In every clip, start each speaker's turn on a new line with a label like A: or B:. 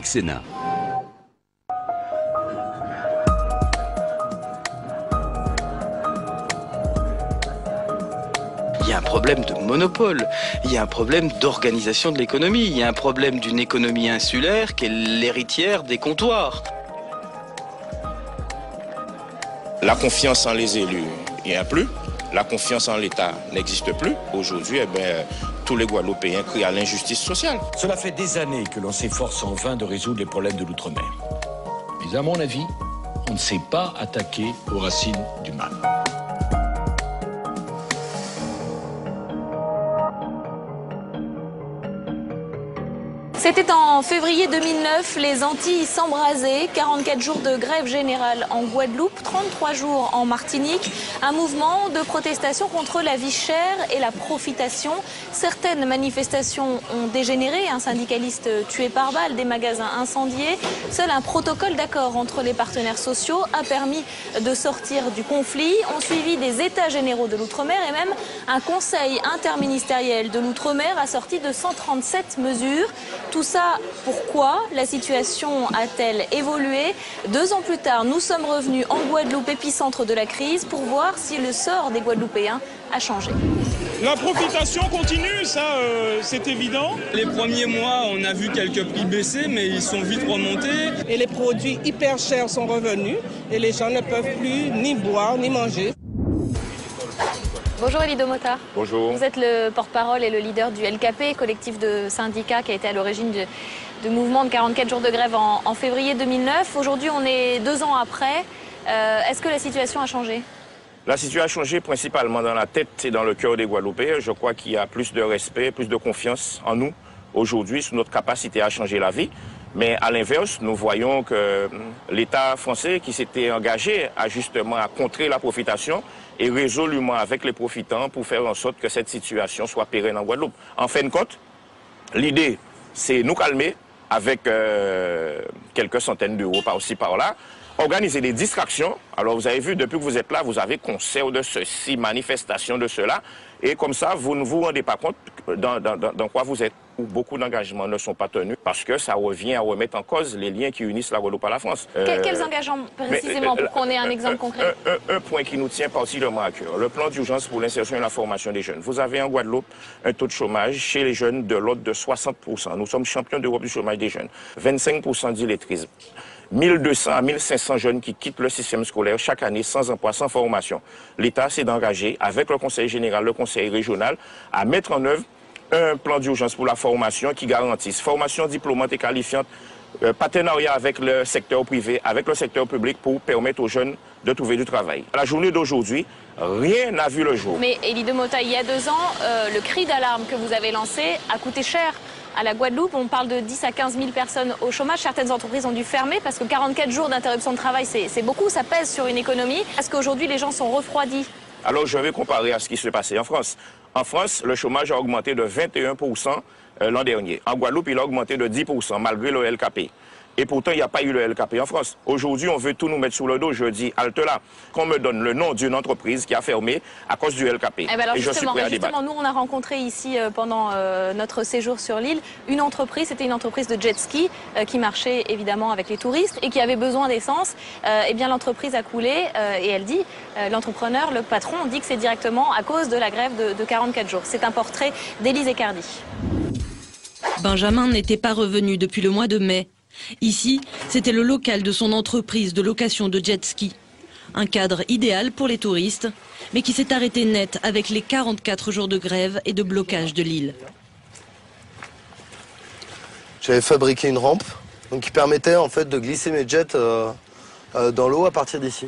A: Sénat.
B: Il y a un problème de monopole, il y a un problème d'organisation de l'économie, il y a un problème d'une économie insulaire qui est l'héritière des comptoirs.
C: La confiance en les élus, il n'y a plus. La confiance en l'État n'existe plus. Aujourd'hui, tous les Guadeloupéens crient à l'injustice sociale.
D: Cela fait des années que l'on s'efforce en vain de résoudre les problèmes de l'outre-mer. Mais à mon avis, on ne s'est pas attaqué aux racines du mal.
E: C'était en février 2009, les Antilles s'embrasaient, 44 jours de grève générale en Guadeloupe, 33 jours en Martinique, un mouvement de protestation contre la vie chère et la profitation. Certaines manifestations ont dégénéré, un syndicaliste tué par balle, des magasins incendiés. Seul un protocole d'accord entre les partenaires sociaux a permis de sortir du conflit. Ont suivi des états généraux de l'outre-mer et même un conseil interministériel de l'outre-mer assorti de 137 mesures. Tout ça, pourquoi la situation a-t-elle évolué? 2 ans plus tard, nous sommes revenus en Guadeloupe, épicentre de la crise, pour voir si le sort des Guadeloupéens a changé.
F: La profitation continue, ça c'est évident.
G: Les premiers mois, on a vu quelques prix baisser, mais ils sont vite remontés.
H: Et les produits hyper chers sont revenus et les gens ne peuvent plus ni boire ni manger.
E: Bonjour Elie Domota.
C: Bonjour.
E: Vous êtes le porte-parole et le leader du LKP, collectif de syndicats qui a été à l'origine du mouvement de 44 jours de grève en février 2009. Aujourd'hui, on est 2 ans après. Est-ce que la situation a changé?
C: La situation a changé principalement dans la tête et dans le cœur des Guadeloupéens. Je crois qu'il y a plus de respect, plus de confiance en nous aujourd'hui sur notre capacité à changer la vie. Mais à l'inverse, nous voyons que l'État français qui s'était engagé justement à contrer la profitation et résolument avec les profitants pour faire en sorte que cette situation soit pérenne en Guadeloupe. En fin de compte, l'idée, c'est nous calmer avec quelques centaines d'euros par-ci, par-là, organiser des distractions. Alors vous avez vu, depuis que vous êtes là, vous avez concert de ceci, manifestation de cela, et comme ça, vous ne vous rendez pas compte dans quoi vous êtes, où beaucoup d'engagements ne sont pas tenus, parce que ça revient à remettre en cause les liens qui unissent la Guadeloupe à la France.
E: Quels engagements précisément, pour qu'on ait un exemple concret?
C: Un point qui nous tient particulièrement à cœur, le plan d'urgence pour l'insertion et la formation des jeunes. Vous avez en Guadeloupe un taux de chômage chez les jeunes de l'ordre de 60%. Nous sommes champions d'Europe du chômage des jeunes. 25% d'illettrisme. 1200 à 1500 jeunes qui quittent le système scolaire chaque année sans emploi, sans formation. L'État s'est engagé, avec le Conseil général, le Conseil régional, à mettre en œuvre un plan d'urgence pour la formation qui garantisse formation diplômante et qualifiante, partenariat avec le secteur privé, avec le secteur public pour permettre aux jeunes de trouver du travail. À la journée d'aujourd'hui, rien n'a vu le jour.
E: Mais Elie Domota, il y a 2 ans, le cri d'alarme que vous avez lancé a coûté cher à la Guadeloupe. On parle de 10 à 15 000 personnes au chômage. Certaines entreprises ont dû fermer parce que 44 jours d'interruption de travail, c'est beaucoup, ça pèse sur une économie. Est-ce qu'aujourd'hui, les gens sont refroidis?
C: Alors, je vais comparer à ce qui se passait en France. En France, le chômage a augmenté de 21% l'an dernier. En Guadeloupe, il a augmenté de 10% malgré le LKP. Et pourtant, il n'y a pas eu le LKP en France. Aujourd'hui, on veut tout nous mettre sous le dos. Je dis, halte là, qu'on me donne le nom d'une entreprise qui a fermé à cause du LKP.
E: Eh ben alors
C: et je suis prêt à débattre.
E: Justement, nous, on a rencontré ici, pendant notre séjour sur l'île, une entreprise, c'était une entreprise de jet ski qui marchait évidemment avec les touristes et qui avait besoin d'essence. Eh bien, l'entreprise a coulé et elle dit, l'entrepreneur, le patron, dit que c'est directement à cause de la grève de 44 jours. C'est un portrait d'Élise Ecardi.
I: Benjamin n'était pas revenu depuis le mois de mai. Ici, c'était le local de son entreprise de location de jet ski. Un cadre idéal pour les touristes, mais qui s'est arrêté net avec les 44 jours de grève et de blocage de l'île.
J: J'avais fabriqué une rampe donc qui permettait en fait de glisser mes jets dans l'eau à partir d'ici.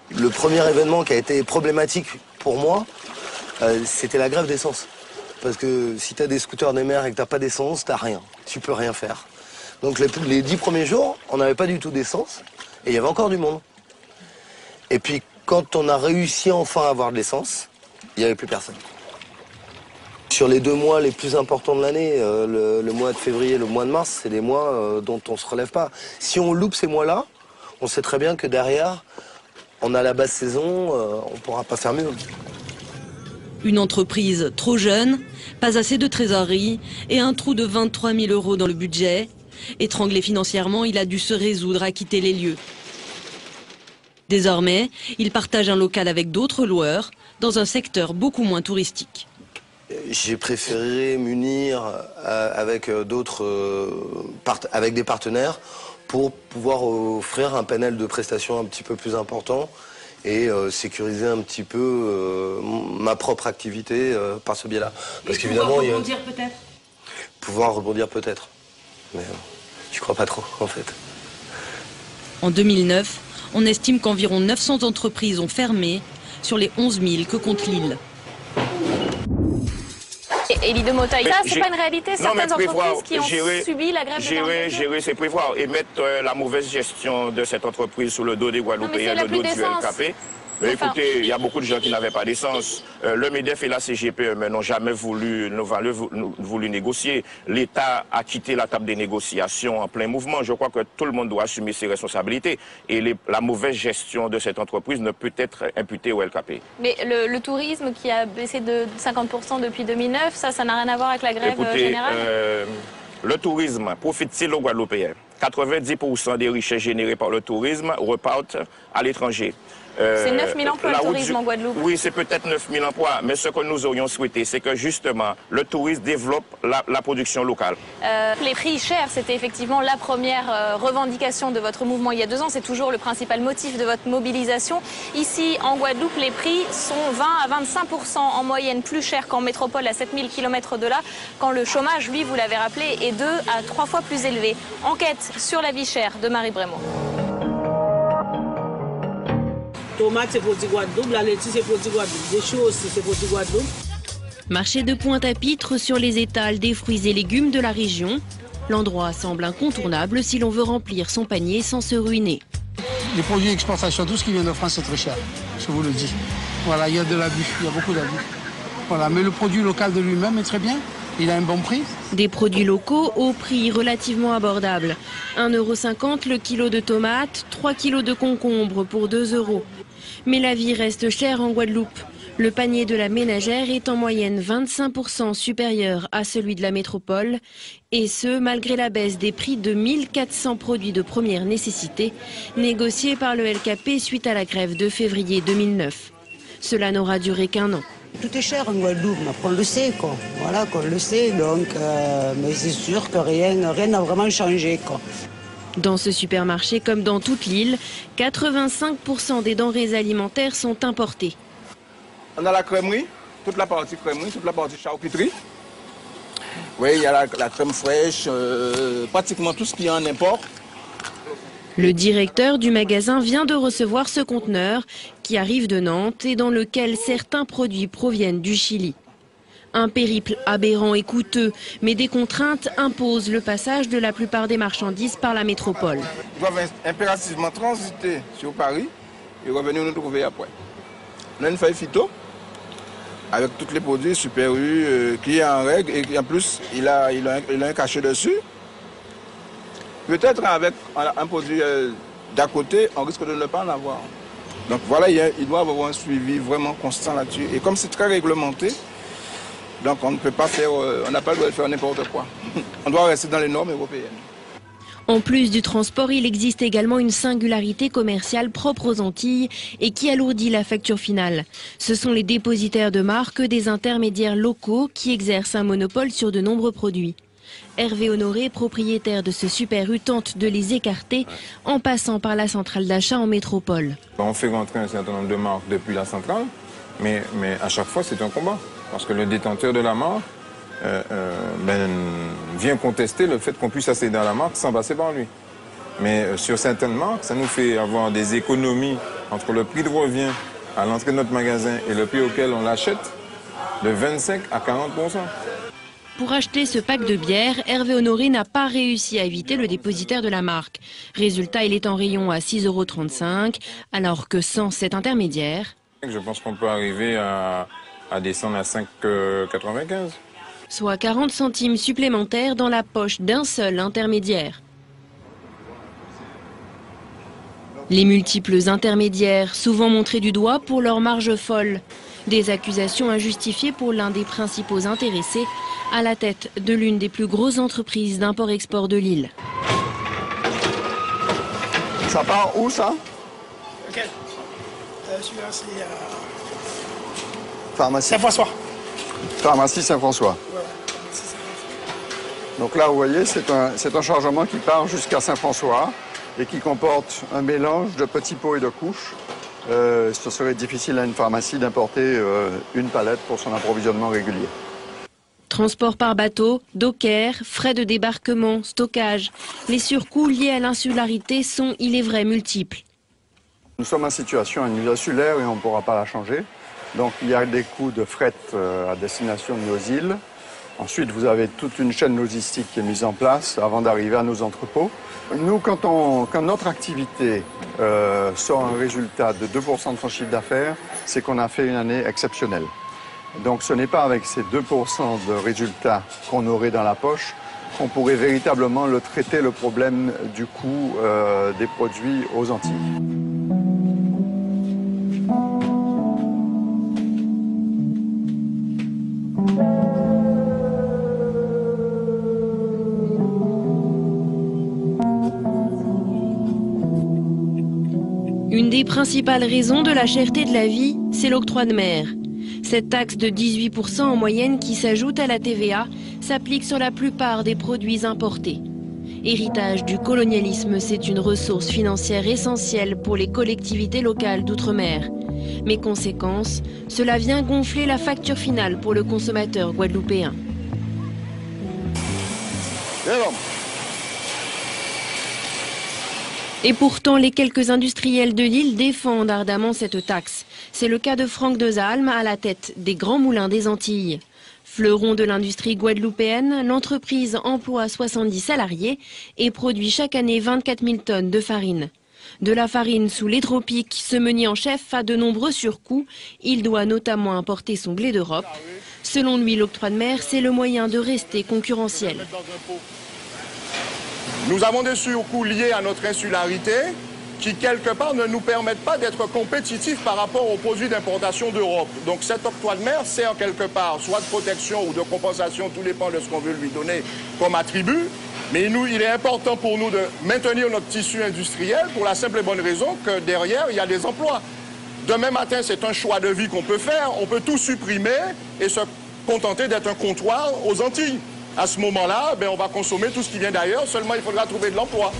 J: Le premier événement qui a été problématique pour moi, c'était la grève d'essence. Parce que si tu as des scooters des mers et que tu n'as pas d'essence, tu n'as rien. Tu peux rien faire. Donc les 10 premiers jours, on n'avait pas du tout d'essence et il y avait encore du monde. Et puis quand on a réussi enfin à avoir de l'essence, il n'y avait plus personne. Sur les 2 mois les plus importants de l'année, le mois de février et le mois de mars, c'est des mois dont on ne se relève pas. Si on loupe ces mois-là, on sait très bien que derrière, on a la basse saison, on ne pourra pas faire mieux.
I: Une entreprise trop jeune, pas assez de trésorerie et un trou de 23 000 € dans le budget. Étranglé financièrement, il a dû se résoudre à quitter les lieux. Désormais, il partage un local avec d'autres loueurs dans un secteur beaucoup moins touristique.
J: J'ai préféré m'unir avec avec des partenaires pour pouvoir offrir un panel de prestations un petit peu plus important et sécuriser un petit peu ma propre activité par ce biais-là. Parce qu'évidemment,
I: pouvoir rebondir peut-être.
J: Pouvoir rebondir peut-être, mais je crois pas trop en fait.
I: En 2009, on estime qu'environ 900 entreprises ont fermé sur les 11 000 que compte l'île.
E: Élie de Motaille, ça c'est pas une réalité, certaines entreprises qui ont subi la grève de
C: gérer, c'est prévoir et mettre la mauvaise gestion de cette entreprise sous le dos des Guadeloupéens, le dos du LKP. Mais écoutez, il y a beaucoup de gens qui n'avaient pas d'essence. Le MEDEF et la CGPE n'ont jamais voulu négocier. L'État a quitté la table des négociations en plein mouvement. Je crois que tout le monde doit assumer ses responsabilités. Et la mauvaise gestion de cette entreprise ne peut être imputée au LKP.
E: Mais le tourisme qui a baissé de 50% depuis 2009, ça n'a rien à voir avec la grève générale?
C: Le tourisme profite-t-il aux Guadeloupéens? 90% des richesses générées par le tourisme repartent à l'étranger.
E: C'est 9 000 emplois le tourisme en Guadeloupe.
C: Oui, c'est peut-être 9 000 emplois, mais ce que nous aurions souhaité, c'est que justement le tourisme développe la production locale.
E: Les prix chers, c'était effectivement la première revendication de votre mouvement il y a 2 ans. C'est toujours le principal motif de votre mobilisation. Ici, en Guadeloupe, les prix sont 20 à 25% en moyenne plus chers qu'en métropole à 7000 km de là, quand le chômage, lui, vous l'avez rappelé, est 2 à 3 fois plus élevé. Enquête sur la vie chère de Marie Brémond.
A: Tomates, c'est produit Guadeloupe, la laitue, c'est produit Guadeloupe, des choux aussi, c'est produit Guadeloupe.
I: Marché de Pointe-à-Pitre sur les étals des fruits et légumes de la région. L'endroit semble incontournable si l'on veut remplir son panier sans se ruiner.
K: Les produits d'exportation, tout ce qui vient de France, c'est très cher, je vous le dis. Voilà, il y a de l'abus, il y a beaucoup d'abus. Voilà, mais le produit local de lui-même est très bien. Il a un bon prix.
I: Des produits locaux au prix relativement abordable. 1,50 € le kilo de tomates, 3 kilos de concombres pour 2 €. Mais la vie reste chère en Guadeloupe. Le panier de la ménagère est en moyenne 25% supérieur à celui de la métropole. Et ce, malgré la baisse des prix de 1400 produits de première nécessité, négociés par le LKP suite à la grève de février 2009. Cela n'aura duré qu'1 an.
L: Tout est cher en Guadeloupe, mais on le sait, quoi. Voilà, qu'on le sait, donc, mais c'est sûr que rien n'a vraiment changé, quoi.
I: Dans ce supermarché, comme dans toute l'île, 85% des denrées alimentaires sont importées.
M: On a la crèmerie, toute la partie crèmerie, toute la partie charcuterie. Oui, il y a la crème fraîche, pratiquement tout ce qui est en import.
I: Le directeur du magasin vient de recevoir ce conteneur qui arrive de Nantes et dans lequel certains produits proviennent du Chili. Un périple aberrant et coûteux, mais des contraintes imposent le passage de la plupart des marchandises par la métropole.
M: Ils doivent impérativement transiter sur Paris et revenir nous trouver après. On a une feuille phyto avec tous les produits Super U qui est en règle et en plus il a un cachet dessus. Peut-être avec un produit d'à côté, on risque de ne pas en avoir. Donc voilà, il doit y avoir un suivi vraiment constant là-dessus. Et comme c'est très réglementé, donc on ne peut pas faire, on n'a pas le droit de faire n'importe quoi. On doit rester dans les normes européennes.
I: En plus du transport, il existe également une singularité commerciale propre aux Antilles et qui alourdit la facture finale. Ce sont les dépositaires de marque des intermédiaires locaux qui exercent un monopole sur de nombreux produits. Hervé Honoré, propriétaire de ce Super U, tente de les écarter en passant par la centrale d'achat en métropole.
N: On fait rentrer un certain nombre de marques depuis la centrale, mais à chaque fois c'est un combat. Parce que le détenteur de la marque vient contester le fait qu'on puisse accéder à la marque sans passer par lui. Mais sur certaines marques, ça nous fait avoir des économies entre le prix de revient à l'entrée de notre magasin et le prix auquel on l'achète de 25 à 40%.
I: Pour acheter ce pack de bière, Hervé Honoré n'a pas réussi à éviter le dépositaire de la marque. Résultat, il est en rayon à 6,35 €, alors que sans cet intermédiaire...
N: Je pense qu'on peut arriver à descendre à 5,95 €.
I: Soit 40 centimes supplémentaires dans la poche d'un seul intermédiaire. Les multiples intermédiaires, souvent montrés du doigt pour leur marge folle. Des accusations injustifiées pour l'un des principaux intéressés à la tête de l'une des plus grosses entreprises d'import-export de l'île.
O: Ça part où ça?
P: Lequel? Celui-là c'est
O: Pharmacie
P: Saint-François.
O: Pharmacie Saint-François.
P: Ouais.
O: Donc là, vous voyez, c'est un chargement qui part jusqu'à Saint-François et qui comporte un mélange de petits pots et de couches. Ce serait difficile à une pharmacie d'importer une palette pour son approvisionnement régulier.
I: Transport par bateau, docker, frais de débarquement, stockage. Les surcoûts liés à l'insularité sont, il est vrai, multiples.
O: Nous sommes en situation à une île insulaire et on ne pourra pas la changer. Donc il y a des coûts de fret à destination de nos îles. Ensuite, vous avez toute une chaîne logistique qui est mise en place avant d'arriver à nos entrepôts. Nous, quand notre activité sort un résultat de 2% de son chiffre d'affaires, c'est qu'on a fait une année exceptionnelle. Donc ce n'est pas avec ces 2% de résultats qu'on aurait dans la poche qu'on pourrait véritablement traiter le problème du coût des produits aux Antilles.
I: Une des principales raisons de la cherté de la vie, c'est l'octroi de mer. Cette taxe de 18% en moyenne qui s'ajoute à la TVA s'applique sur la plupart des produits importés. Héritage du colonialisme, c'est une ressource financière essentielle pour les collectivités locales d'outre-mer. Mais conséquence, cela vient gonfler la facture finale pour le consommateur guadeloupéen. Et pourtant, les quelques industriels de l'île défendent ardemment cette taxe. C'est le cas de Franck Dezalmes à la tête des Grands Moulins des Antilles. Fleuron de l'industrie guadeloupéenne, l'entreprise emploie 70 salariés et produit chaque année 24 000 tonnes de farine. De la farine sous les tropiques, ce meunier en chef a de nombreux surcoûts. Il doit notamment importer son blé d'Europe. Selon lui, l'octroi de mer, c'est le moyen de rester concurrentiel.
Q: Nous avons des surcoûts liés à notre insularité qui, quelque part, ne nous permettent pas d'être compétitifs par rapport aux produits d'importation d'Europe. Donc cet octroi de mer sert quelque part soit de protection ou de compensation, tout dépend de ce qu'on veut lui donner comme attribut. Mais il est important pour nous de maintenir notre tissu industriel pour la simple et bonne raison que derrière, il y a des emplois. Demain matin, c'est un choix de vie qu'on peut faire. On peut tout supprimer et se contenter d'être un comptoir aux Antilles. À ce moment-là, on va consommer tout ce qui vient d'ailleurs, seulement il faudra trouver de l'emploi.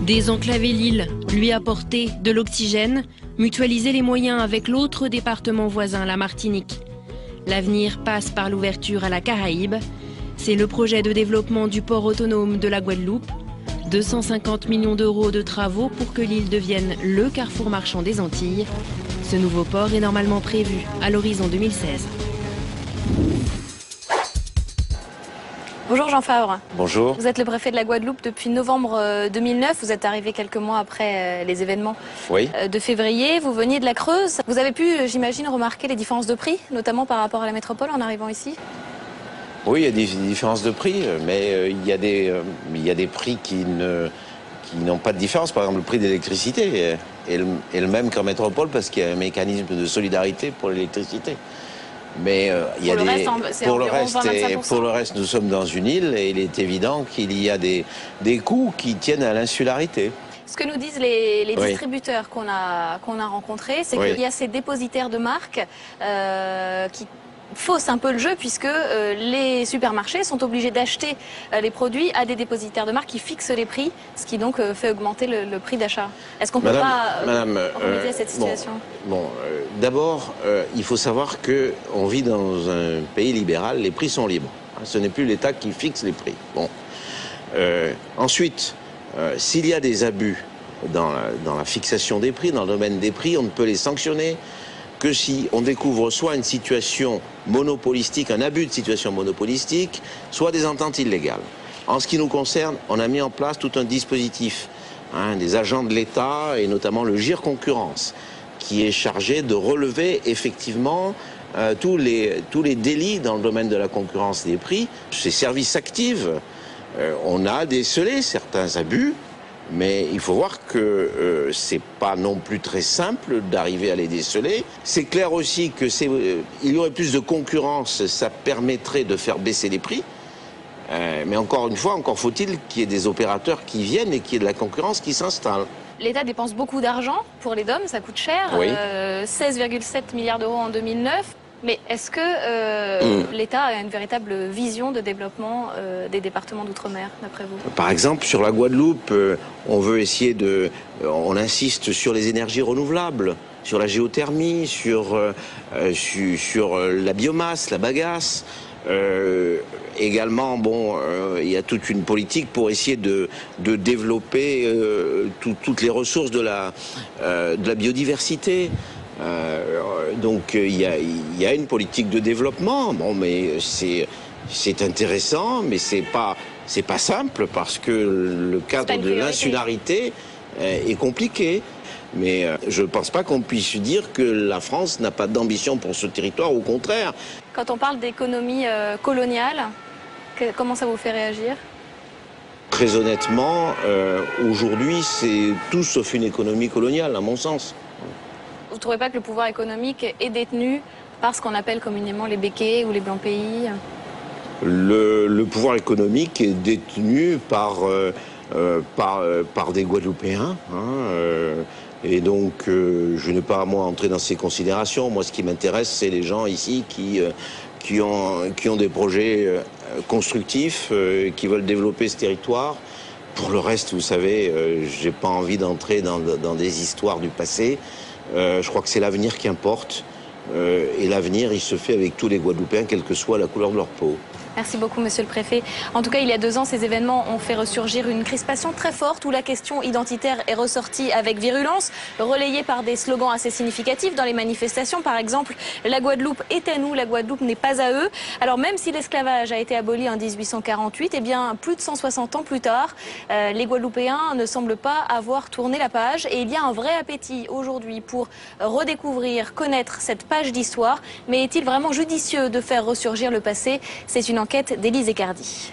I: Désenclaver l'île, lui apporter de l'oxygène, mutualiser les moyens avec l'autre département voisin, la Martinique. L'avenir passe par l'ouverture à la Caraïbe. C'est le projet de développement du port autonome de la Guadeloupe. 250 millions d'euros de travaux pour que l'île devienne le carrefour marchand des Antilles. Ce nouveau port est normalement prévu à l'horizon 2016.
E: Bonjour Jean Favre.
R: Bonjour.
E: Vous êtes le préfet de la Guadeloupe depuis novembre 2009. Vous êtes arrivé quelques mois après les événements de février. Vous veniez de la Creuse. Vous avez pu, j'imagine, remarquer les différences de prix, notamment par rapport à la métropole en arrivant ici?
R: Oui, il y a des différences de prix, mais il y a des prix qui n'ont pas de différence. Par exemple, le prix de l'électricité est le même qu'en métropole parce qu'il y a un mécanisme de solidarité pour l'électricité. Mais il y a pour le reste, nous sommes dans une île et il est évident qu'il y a des coûts qui tiennent à l'insularité.
E: Ce que nous disent les distributeurs qu'on a rencontrés, c'est qu'il y a ces dépositaires de marques qui fausse un peu le jeu puisque les supermarchés sont obligés d'acheter les produits à des dépositaires de marque qui fixent les prix, ce qui donc fait augmenter le prix d'achat. Est-ce qu'on ne peut pas remédier à cette situation?
R: D'abord, il faut savoir qu'on vit dans un pays libéral, les prix sont libres. Ce n'est plus l'État qui fixe les prix. Ensuite, s'il y a des abus dans la fixation des prix, dans le domaine des prix, on ne peut les sanctionner que si on découvre soit une situation monopolistique, un abus de situation monopolistique, soit des ententes illégales. En ce qui nous concerne, on a mis en place tout un dispositif, des agents de l'État et notamment le GIR Concurrence, qui est chargé de relever effectivement tous les délits dans le domaine de la concurrence des prix. Ces services actifs, on a décelé certains abus, Mais il faut voir que c'est pas non plus très simple d'arriver à les déceler. C'est clair aussi que il y aurait plus de concurrence, ça permettrait de faire baisser les prix. Mais encore une fois, encore faut-il qu'il y ait des opérateurs qui viennent et qu'il y ait de la concurrence qui s'installe.
E: L'État dépense beaucoup d'argent pour les DOM, ça coûte cher,
R: oui.
E: 16,7 milliards d'euros en 2009. Mais est-ce que l'État a une véritable vision de développement des départements d'outre-mer, d'après vous?
R: Par exemple, sur la Guadeloupe, on veut essayer on insiste sur les énergies renouvelables, sur la géothermie, sur la biomasse, la bagasse. Également, il y a toute une politique pour essayer de développer toutes les ressources de la biodiversité. Donc il y a une politique de développement, mais c'est intéressant, mais c'est pas simple parce que le cadre de l'insularité est compliqué. Mais je ne pense pas qu'on puisse dire que la France n'a pas d'ambition pour ce territoire, au contraire.
E: Quand on parle d'économie coloniale, comment ça vous fait réagir?
R: Très honnêtement, aujourd'hui, c'est tout sauf une économie coloniale, à mon sens.
E: Vous ne trouvez pas que le pouvoir économique est détenu par ce qu'on appelle communément les béquets ou les blancs pays?
R: Le pouvoir économique est détenu par des Guadeloupéens. Et donc, je n'ai pas à moi entrer dans ces considérations. Moi, ce qui m'intéresse, c'est les gens ici qui ont des projets constructifs, qui veulent développer ce territoire. Pour le reste, vous savez, j'ai pas envie d'entrer dans des histoires du passé. Je crois que c'est l'avenir qui importe. Et l'avenir, il se fait avec tous les Guadeloupéens, quelle que soit la couleur de leur peau.
E: Merci beaucoup, monsieur le préfet. En tout cas, il y a 2 ans, ces événements ont fait ressurgir une crispation très forte où la question identitaire est ressortie avec virulence, relayée par des slogans assez significatifs dans les manifestations. Par exemple, la Guadeloupe est à nous, la Guadeloupe n'est pas à eux. Alors même si l'esclavage a été aboli en 1848, eh bien, plus de 160 ans plus tard, les Guadeloupéens ne semblent pas avoir tourné la page. Et il y a un vrai appétit aujourd'hui pour redécouvrir, connaître cette page d'histoire. Mais est-il vraiment judicieux de faire ressurgir le passé? C'est une enquête d'Élise Ecardi.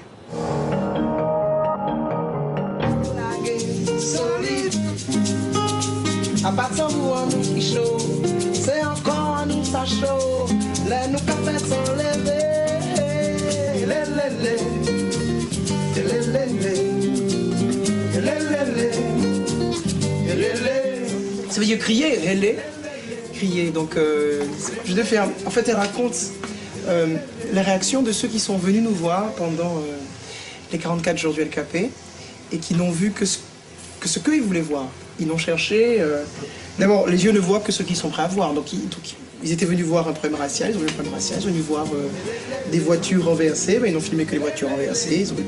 P: Ça veut dire crier, rêler, crier. Donc, je devais faire. En fait, elle raconte la réaction de ceux qui sont venus nous voir pendant les 44 jours du LKP et qui n'ont vu que ce qu'ils voulaient voir. Ils n'ont cherché... D'abord, les yeux ne voient que ce qu'ils sont prêts à voir. Donc, ils étaient venus voir un problème racial, ils ont vu un problème racial, ils sont venus voir des voitures renversées, ils n'ont filmé que les voitures renversées. Ils ont vu...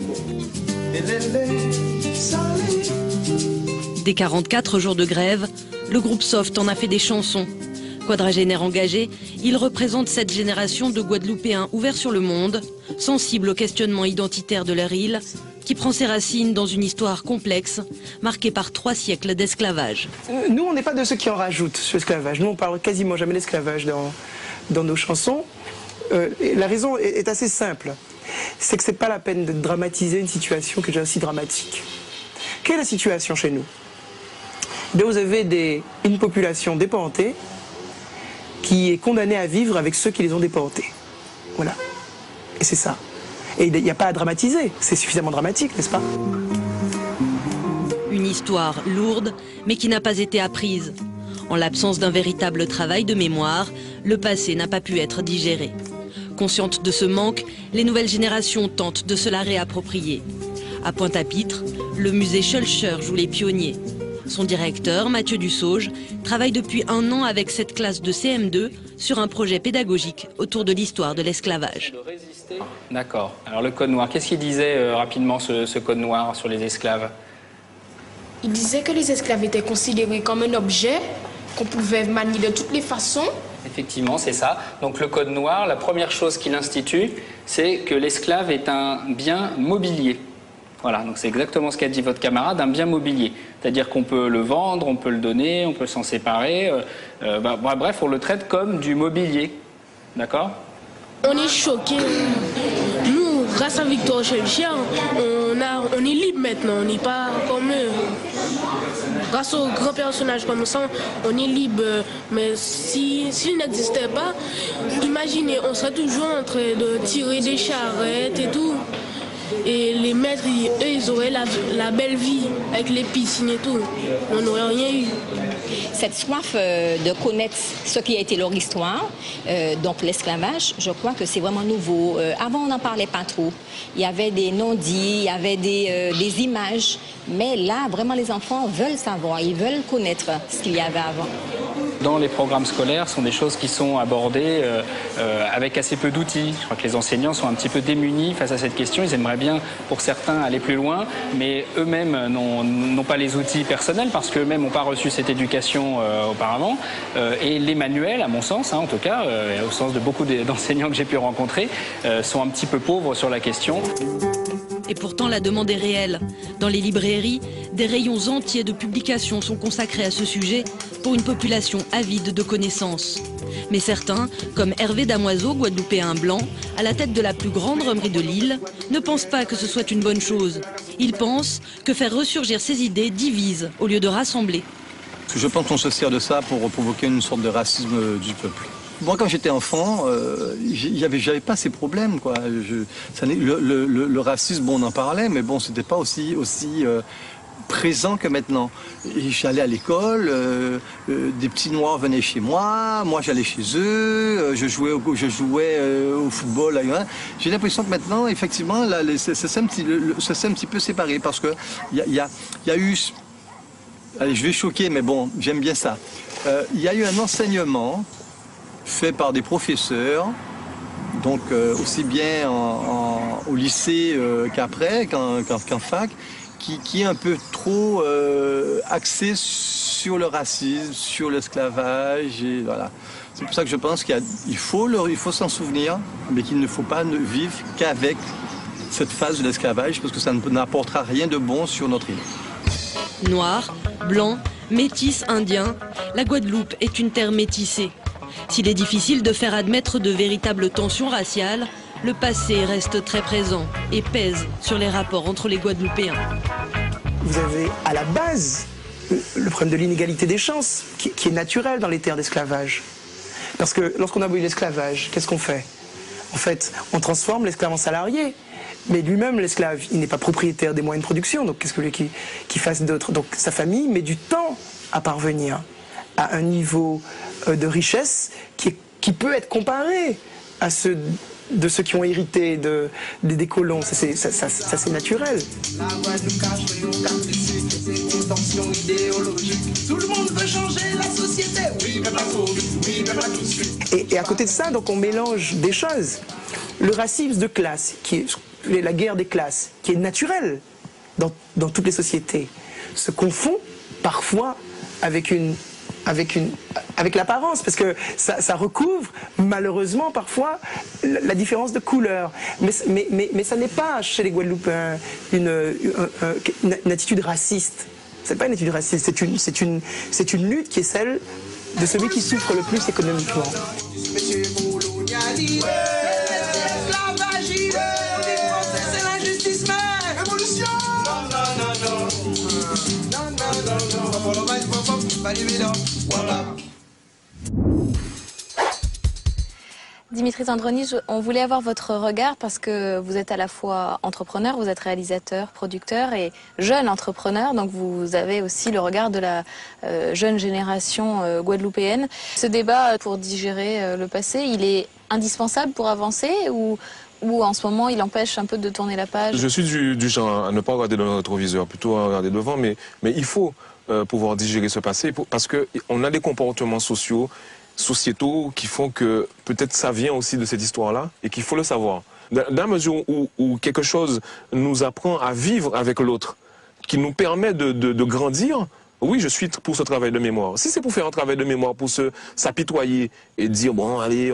I: Des 44 jours de grève, le groupe Soft en a fait des chansons. Quadragénaire engagé, il représente cette génération de Guadeloupéens ouverts sur le monde, sensibles au questionnement identitaire de leur île, qui prend ses racines dans une histoire complexe, marquée par 3 siècles d'esclavage.
P: Nous, on n'est pas de ceux qui en rajoutent sur l'esclavage. Nous, on parle quasiment jamais d'esclavage dans nos chansons. Et la raison est assez simple. C'est que c'est pas la peine de dramatiser une situation qui est déjà aussi dramatique. Quelle est la situation chez nous? Bien, vous avez une population déportée qui est condamnée à vivre avec ceux qui les ont déportés. Voilà. Et c'est ça. Et il n'y a pas à dramatiser. C'est suffisamment dramatique, n'est-ce pas?
I: Une histoire lourde, mais qui n'a pas été apprise. En l'absence d'un véritable travail de mémoire, le passé n'a pas pu être digéré. Conscientes de ce manque, les nouvelles générations tentent de se la réapproprier. À Pointe-à-Pitre, le musée Schulcher joue les pionniers. Son directeur, Mathieu Dussauge, travaille depuis 1 an avec cette classe de CM2 sur un projet pédagogique autour de l'histoire de l'esclavage.
S: D'accord. Alors le code noir, qu'est-ce qu'il disait rapidement ce code noir sur les esclaves?
T: Il disait que les esclaves étaient considérés comme un objet qu'on pouvait manier de toutes les façons.
S: Effectivement, c'est ça. Donc le code noir, la première chose qu'il institue, c'est que l'esclave est un bien mobilier. Voilà, donc c'est exactement ce qu'a dit votre camarade, un bien mobilier. C'est-à-dire qu'on peut le vendre, on peut le donner, on peut s'en séparer. Bref, on le traite comme du mobilier. D'accord?
T: On est choqués. Nous, grâce à Victor Schulcher, on est libre maintenant, on n'est pas comme eux. grâce aux grands personnages comme ça, on est libre. Mais s'il n'existait pas, imaginez, on serait toujours en train de tirer des charrettes et tout. Et les maîtres, eux, ils auraient la belle vie avec les piscines et tout. On n'aurait rien eu.
U: Cette soif de connaître ce qui a été leur histoire, donc l'esclavage, je crois que c'est vraiment nouveau. Avant, on n'en parlait pas trop. Il y avait des non-dits, il y avait des images. Mais là, vraiment, les enfants veulent savoir, ils veulent connaître ce qu'il y avait avant.
S: Dans les programmes scolaires, ce sont des choses qui sont abordées avec assez peu d'outils. Je crois que les enseignants sont un petit peu démunis face à cette question. Ils aimeraient bien, pour certains, aller plus loin, mais eux-mêmes n'ont pas les outils personnels parce qu'eux-mêmes n'ont pas reçu cette éducation auparavant. Et les manuels, à mon sens, en tout cas, au sens de beaucoup d'enseignants que j'ai pu rencontrer, sont un petit peu pauvres sur la question.
I: Et pourtant, la demande est réelle. Dans les librairies, des rayons entiers de publications sont consacrés à ce sujet pour une population avide de connaissances. Mais certains, comme Hervé Damoiseau, guadeloupéen blanc, à la tête de la plus grande remerie de l'île, ne pensent pas que ce soit une bonne chose. Ils pensent que faire ressurgir ces idées divise au lieu de rassembler.
V: Je pense qu'on se sert de ça pour provoquer une sorte de racisme du peuple. Moi, quand j'étais enfant, j'avais pas ces problèmes, quoi. Le racisme, bon, on en parlait, mais bon, c'était pas aussi présent que maintenant. J'allais à l'école, des petits noirs venaient chez moi j'allais chez eux, je jouais au football. J'ai l'impression que maintenant, effectivement, ça s'est un petit peu séparé parce que il y a eu, allez, je vais choquer, mais bon, j'aime bien ça. Il y a eu un enseignement fait par des professeurs, donc aussi bien au lycée qu'après, qu'en fac, qui est un peu trop axé sur le racisme, sur l'esclavage, et voilà. C'est pour ça que je pense qu'il faut s'en souvenir, mais qu'il ne faut pas vivre qu'avec cette phase de l'esclavage, parce que ça n'apportera rien de bon sur notre île.
I: Noir, blanc, métis, indien, la Guadeloupe est une terre métissée. S'il est difficile de faire admettre de véritables tensions raciales, le passé reste très présent et pèse sur les rapports entre les Guadeloupéens.
P: Vous avez à la base le problème de l'inégalité des chances, qui est naturel dans les terres d'esclavage. Parce que lorsqu'on abolit l'esclavage, qu'est-ce qu'on fait? En fait, on transforme l'esclave en salarié. Mais lui-même, l'esclave, il n'est pas propriétaire des moyens de production, donc qu'est-ce que lui qui fasse d'autre? Donc sa famille met du temps à parvenir à un niveau de richesse qui peut être comparé à ceux de ceux qui ont hérité des colons. Ça c'est naturel.
W: Tout le monde veut changer la société. Oui, mais pas trop vite. Oui, mais pas tout de suite.
P: Et à côté de ça, donc on mélange des choses. Le racisme de classe, qui est la guerre des classes, qui est naturelle dans toutes les sociétés, se confond parfois avec l'apparence, parce que ça recouvre malheureusement parfois la différence de couleur. Mais ça n'est pas chez les Guadeloupéens une attitude raciste. C'est pas une attitude raciste, c'est une lutte qui est celle de celui qui souffre le plus économiquement.
E: Dimitri Zandroni, on voulait avoir votre regard parce que vous êtes à la fois entrepreneur, vous êtes réalisateur, producteur et jeune entrepreneur, donc vous avez aussi le regard de la jeune génération guadeloupéenne. Ce débat pour digérer le passé, il est indispensable pour avancer ou en ce moment il empêche un peu de tourner la page?
X: Je suis du genre à ne pas regarder dans le rétroviseur, plutôt à regarder devant, mais il faut pouvoir digérer ce passé parce qu'on a des comportements sociétaux qui font que peut-être ça vient aussi de cette histoire-là et qu'il faut le savoir. Dans la mesure où quelque chose nous apprend à vivre avec l'autre, qui nous permet de grandir, oui, je suis pour ce travail de mémoire. Si c'est pour faire un travail de mémoire, pour s'apitoyer et dire, bon, allez,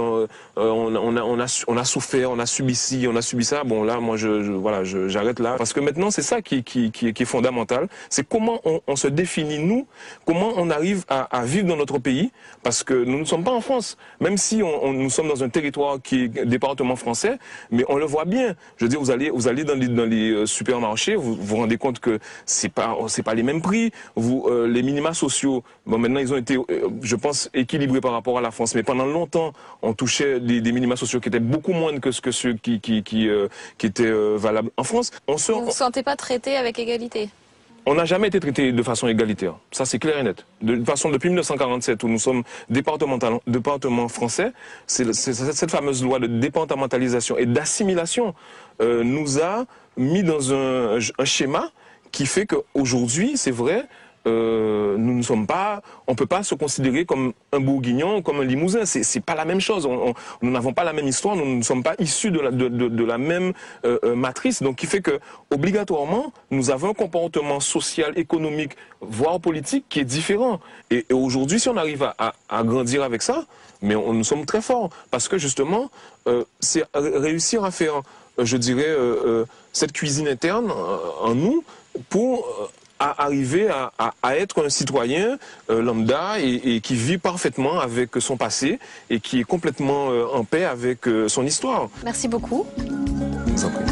X: on a souffert, on a subi ci, on a subi ça, bon, là, moi, voilà, j'arrête là. Parce que maintenant, c'est ça qui est fondamental. C'est comment on se définit, nous, comment on arrive à vivre dans notre pays, parce que nous ne sommes pas en France. Même si nous sommes dans un territoire qui est département français, mais on le voit bien. Je veux dire, vous allez dans les supermarchés, vous vous rendez compte que c'est pas les mêmes prix. les minima sociaux, bon, maintenant ils ont été, je pense, équilibrés par rapport à la France, mais pendant longtemps, on touchait des minima sociaux qui étaient beaucoup moins que ceux qui étaient valables en France.
E: Vous ne vous sentez pas traité avec égalité?
X: On n'a jamais été traité de façon égalitaire. Ça, c'est clair et net. De façon, depuis 1947, où nous sommes département français, c'est cette fameuse loi de départementalisation et d'assimilation nous a mis dans un schéma qui fait qu'aujourd'hui, c'est vrai, nous ne sommes pas, on peut pas se considérer comme un Bourguignon, comme un Limousin. C'est pas la même chose. Nous n'avons pas la même histoire. Nous ne sommes pas issus de la même matrice. Donc, qui fait que obligatoirement, nous avons un comportement social, économique, voire politique qui est différent. Et aujourd'hui, si on arrive à grandir avec ça, mais nous sommes très forts parce que justement, c'est réussir à faire, je dirais, cette cuisine interne en nous pour à arriver à être un citoyen lambda et qui vit parfaitement avec son passé et qui est complètement en paix avec son histoire.
E: Merci beaucoup.
X: Je vous en prie.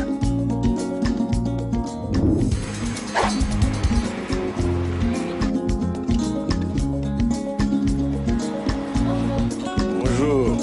B: Bonjour.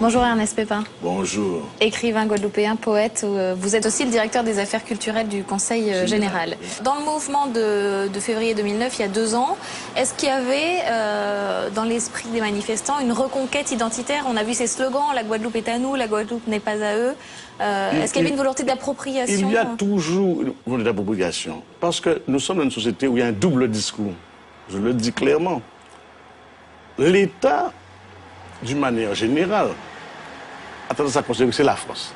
E: Bonjour Ernest Pépin.
B: Bonjour.
E: Écrivain guadeloupéen, poète, vous êtes aussi le directeur des affaires culturelles du Conseil général. Dans le mouvement de février 2009, il y a 2 ans, est-ce qu'il y avait dans l'esprit des manifestants une reconquête identitaire? On a vu ces slogans, la Guadeloupe est à nous, la Guadeloupe n'est pas à eux. Est-ce qu'il y avait une volonté d'appropriation?
B: Il y a toujours une volonté d'appropriation. Parce que nous sommes dans une société où il y a un double discours. Je le dis clairement. L'État, d'une manière générale, a tendance à considérer que c'est la France.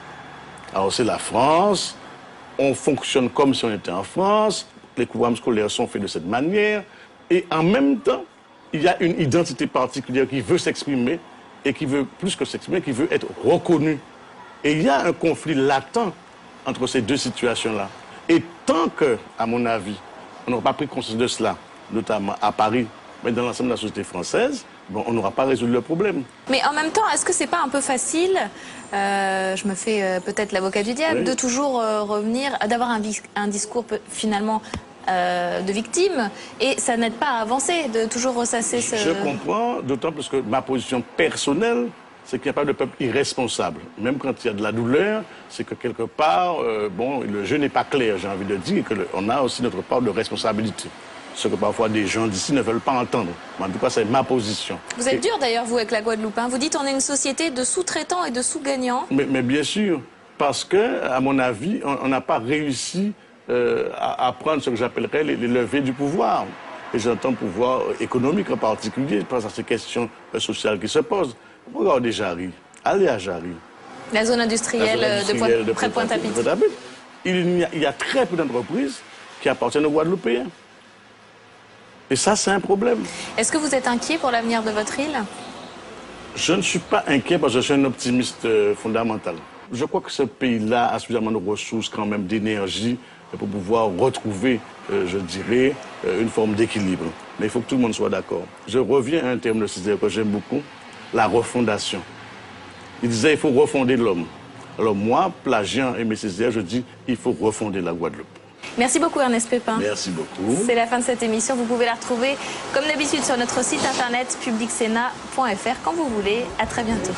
B: Alors c'est la France, on fonctionne comme si on était en France, les programmes scolaires sont faits de cette manière, et en même temps, il y a une identité particulière qui veut s'exprimer, et qui veut, plus que s'exprimer, qui veut être reconnue. Et il y a un conflit latent entre ces deux situations-là. Et tant que, à mon avis, on n'aura pas pris conscience de cela, notamment à Paris, mais dans l'ensemble de la société française, bon, on n'aura pas résolu le problème.
E: Mais en même temps, est-ce que c'est pas un peu facile, je me fais peut-être l'avocat du diable, oui, de toujours revenir, d'avoir un discours finalement de victime, et ça n'aide pas à avancer, de toujours ressasser ce...
B: Je comprends, d'autant plus que ma position personnelle, c'est qu'il n'y a pas de peuple irresponsable. Même quand il y a de la douleur, c'est que quelque part, bon, le jeu n'est pas clair, j'ai envie de dire, qu'on a aussi notre part de responsabilité. Ce que parfois des gens d'ici ne veulent pas entendre. Mais en tout cas, c'est ma position.
E: Vous êtes dur d'ailleurs, vous, avec la Guadeloupe. Hein. Vous dites qu'on est une société de sous-traitants et de sous-gagnants.
B: Mais bien sûr, parce que, à mon avis, on n'a pas réussi à prendre ce que j'appellerais les leviers du pouvoir. Et j'entends pouvoir économique en particulier, je pense à ces questions sociales qui se posent. Regardez Jarry, allez à Jarry.
E: La zone industrielle de près de Pointe-à-Pitre.
B: Il y a très peu d'entreprises qui appartiennent aux Guadeloupéens. Et ça, c'est un problème.
E: Est-ce que vous êtes inquiet pour l'avenir de votre île?
B: Je ne suis pas inquiet parce que je suis un optimiste fondamental. Je crois que ce pays-là a suffisamment de ressources, quand même, d'énergie pour pouvoir retrouver, je dirais, une forme d'équilibre. Mais il faut que tout le monde soit d'accord. Je reviens à un terme de Césaire que j'aime beaucoup, la refondation. Il disait il faut refonder l'homme. Alors moi, plagiant Aimé Césaire, je dis il faut refonder la Guadeloupe.
E: Merci beaucoup Ernest Pépin.
B: Merci beaucoup.
E: C'est la fin de cette émission. Vous pouvez la retrouver comme d'habitude sur notre site internet publicsena.fr quand vous voulez. À très bientôt.